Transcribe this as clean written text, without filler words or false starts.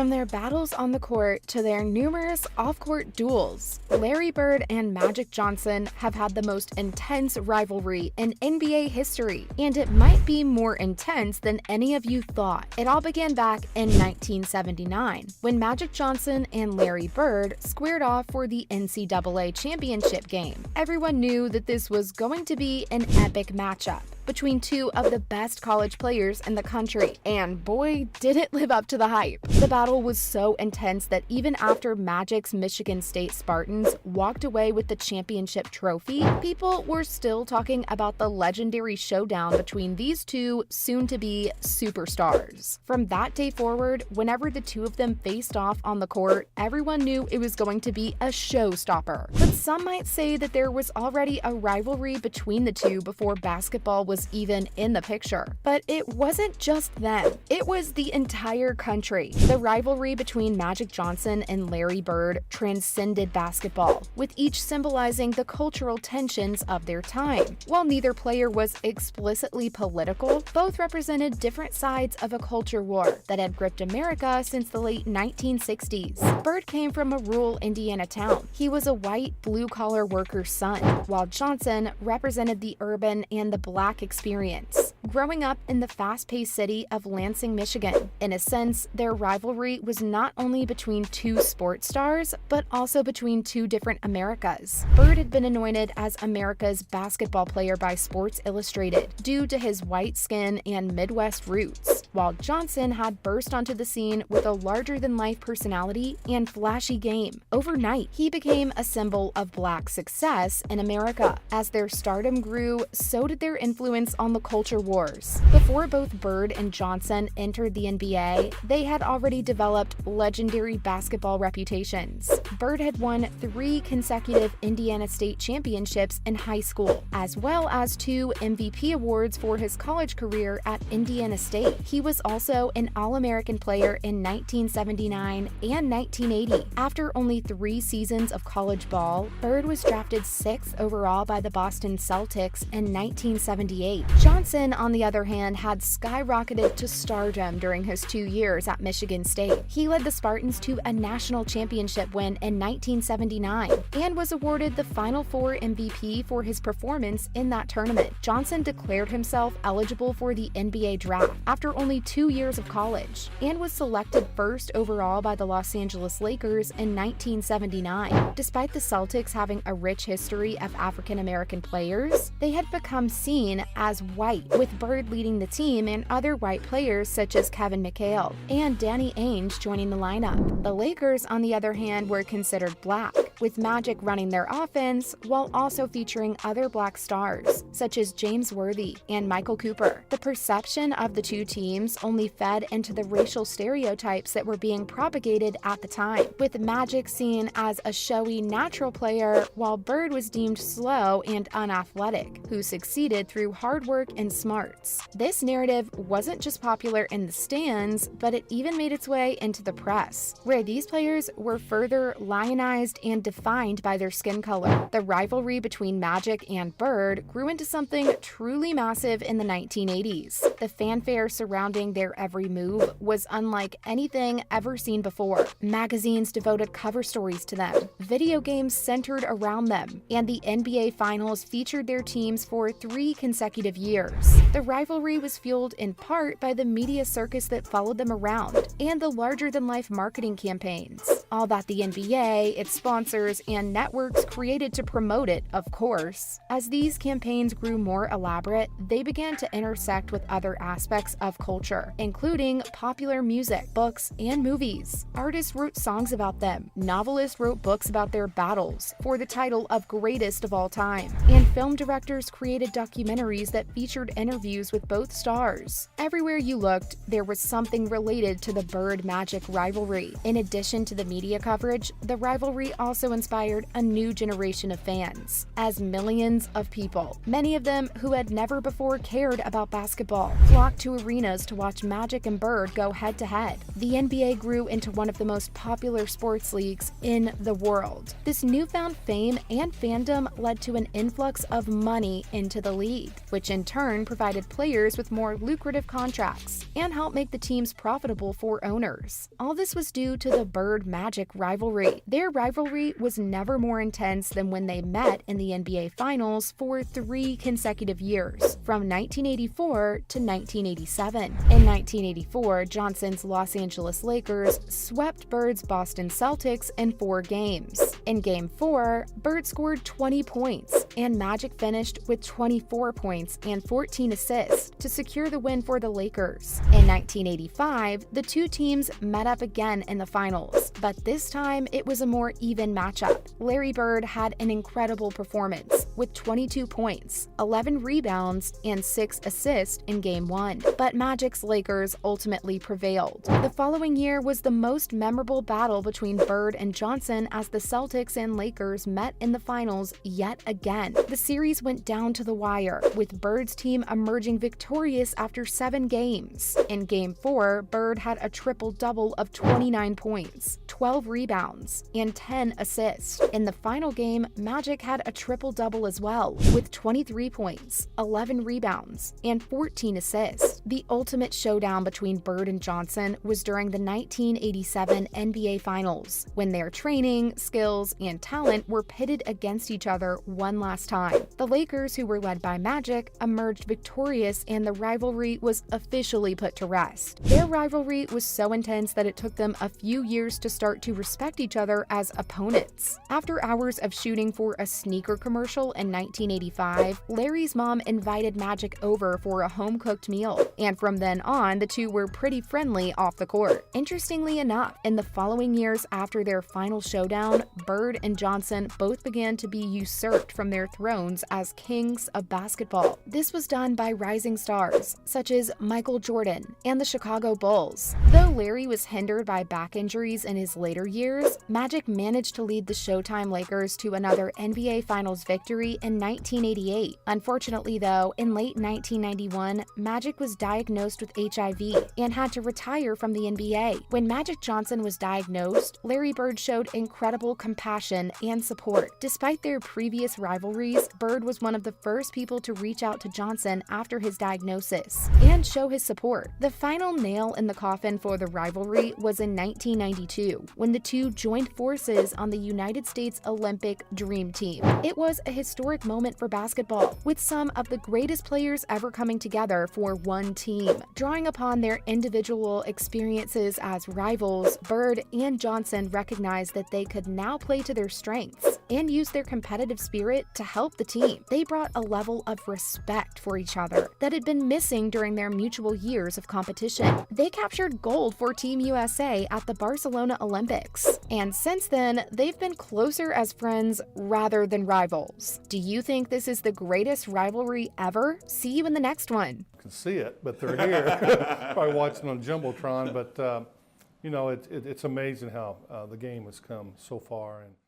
From their battles on the court to their numerous off-court duels, Larry Bird and Magic Johnson have had the most intense rivalry in NBA history, and it might be more intense than any of you thought. It all began back in 1979, when Magic Johnson and Larry Bird squared off for the NCAA championship game. Everyone knew that this was going to be an epic matchup between two of the best college players in the country, and boy, did it live up to the hype. The battle was so intense that even after Magic's Michigan State Spartans walked away with the championship trophy, people were still talking about the legendary showdown between these two soon-to-be superstars. From that day forward, whenever the two of them faced off on the court, everyone knew it was going to be a showstopper. But some might say that there was already a rivalry between the two before basketball was even in the picture. But it wasn't just them. It was the entire country. The rivalry between Magic Johnson and Larry Bird transcended basketball, with each symbolizing the cultural tensions of their time. While neither player was explicitly political, both represented different sides of a culture war that had gripped America since the late 1960s. Bird came from a rural Indiana town. He was a white, blue-collar worker's son, while Johnson represented the urban and the Black experience, growing up in the fast-paced city of Lansing, Michigan. In a sense, their rivalry was not only between two sports stars, but also between two different Americas. Bird had been anointed as America's basketball player by Sports Illustrated due to his white skin and Midwest roots, while Johnson had burst onto the scene with a larger-than-life personality and flashy game. Overnight, he became a symbol of Black success in America. As their stardom grew, so did their influence on the culture wars. Before both Bird and Johnson entered the NBA, they had already developed legendary basketball reputations. Bird had won 3 consecutive Indiana State championships in high school, as well as 2 MVP awards for his college career at Indiana State. He was also an All-American player in 1979 and 1980. After only 3 seasons of college ball, Bird was drafted 6th overall by the Boston Celtics in 1978. Johnson, on the other hand, had skyrocketed to stardom during his 2 years at Michigan State. He led the Spartans to a national championship win in 1979 and was awarded the Final Four MVP for his performance in that tournament. Johnson declared himself eligible for the NBA draft after only 2 years of college and was selected 1st overall by the Los Angeles Lakers in 1979. Despite the Celtics having a rich history of African-American players, they had become seen as white, with Bird leading the team and other white players such as Kevin McHale and Danny Ainge joining the lineup. The Lakers, on the other hand, were considered Black, with Magic running their offense while also featuring other Black stars such as James Worthy and Michael Cooper. The perception of the two teams only fed into the racial stereotypes that were being propagated at the time, with Magic seen as a showy, natural player while Bird was deemed slow and unathletic, who succeeded through hard work and smarts. This narrative wasn't just popular in the stands, but it even made its way into the press, where these players were further lionized and defined by their skin color. The rivalry between Magic and Bird grew into something truly massive in the 1980s. The fanfare surrounding their every move was unlike anything ever seen before. Magazines devoted cover stories to them, video games centered around them, and the NBA Finals featured their teams for 3 consecutive years. The rivalry was fueled in part by the media circus that followed them around and the larger-than-life marketing campaigns, all that the NBA, its sponsors, and networks created to promote it, of course. As these campaigns grew more elaborate, they began to intersect with other aspects of culture, including popular music, books, and movies. Artists wrote songs about them, novelists wrote books about their battles for the title of greatest of all time, and film directors created documentaries that featured interviews with both stars. Everywhere you looked, there was something related to the Bird-Magic rivalry. In addition to the media media coverage, the rivalry also inspired a new generation of fans, as millions of people, many of them who had never before cared about basketball, flocked to arenas to watch Magic and Bird go head-to-head. The NBA grew into one of the most popular sports leagues in the world. This newfound fame and fandom led to an influx of money into the league, which in turn provided players with more lucrative contracts and helped make the teams profitable for owners. All this was due to the Bird-Magic rivalry. Their rivalry was never more intense than when they met in the NBA Finals for 3 consecutive years, from 1984 to 1987. In 1984, Johnson's Los Angeles Lakers swept Bird's Boston Celtics in 4 games. In Game 4, Bird scored 20 points, and Magic finished with 24 points and 14 assists to secure the win for the Lakers. In 1985, the two teams met up again in the finals, but this time it was a more even matchup. Larry Bird had an incredible performance with 22 points, 11 rebounds, and 6 assists in Game 1, but Magic's Lakers ultimately prevailed. The following year was the most memorable battle between Bird and Johnson as the Celtics and Lakers met in the finals yet again. The series went down to the wire, with Bird's team emerging victorious after 7 games. In Game 4, Bird had a triple-double of 29 points, 12 rebounds, and 10 assists. In the final game, Magic had a triple-double as well, with 23 points, 11 rebounds, and 14 assists. The ultimate showdown between Bird and Johnson was during the 1987 NBA Finals, when their training, skills, and talent were pitted against each other one last time. The Lakers, who were led by Magic, emerged victorious and the rivalry was officially put to rest. Their rivalry was so intense that it took them a few years to start to respect each other as opponents. After hours of shooting for a sneaker commercial in 1985, Larry's mom invited Magic over for a home-cooked meal, and from then on, the two were pretty friendly off the court. Interestingly enough, in the following years after their final showdown, Bird and Johnson both began to be usurped from their thrones as kings of basketball. This was done by rising stars, such as Michael Jordan and the Chicago Bulls. Though Larry was hindered by back injuries in his later years, Magic managed to lead the Showtime Lakers to another NBA Finals victory in 1988. Unfortunately, though, in late 1991, Magic was diagnosed with HIV and had to retire from the NBA. When Magic Johnson was diagnosed, Larry Bird showed incredible compassion and support. Despite their previous rivalries, Bird was one of the first people to reach out to Johnson after his diagnosis and show his support. The final nail in the coffin for the rivalry was in 1992, when the two joined forces on the United States Olympic Dream Team. It was a historic moment for basketball, with some of the greatest players ever coming together for one team. Drawing upon their individual experiences as rivals, Bird and Johnson recognized that they could now play to their strengths and use their competitive spirit to help the team. They brought a level of respect for each other that had been missing during their mutual years of competition. They captured gold for Team USA at the Barcelona Olympics, and since then, they've been closer as friends rather than rivals. Do you think this is the greatest rivalry ever? See you in the next one. Can see it, but they're here. Probably watching on Jumbotron, but you know, it's amazing how the game has come so far. And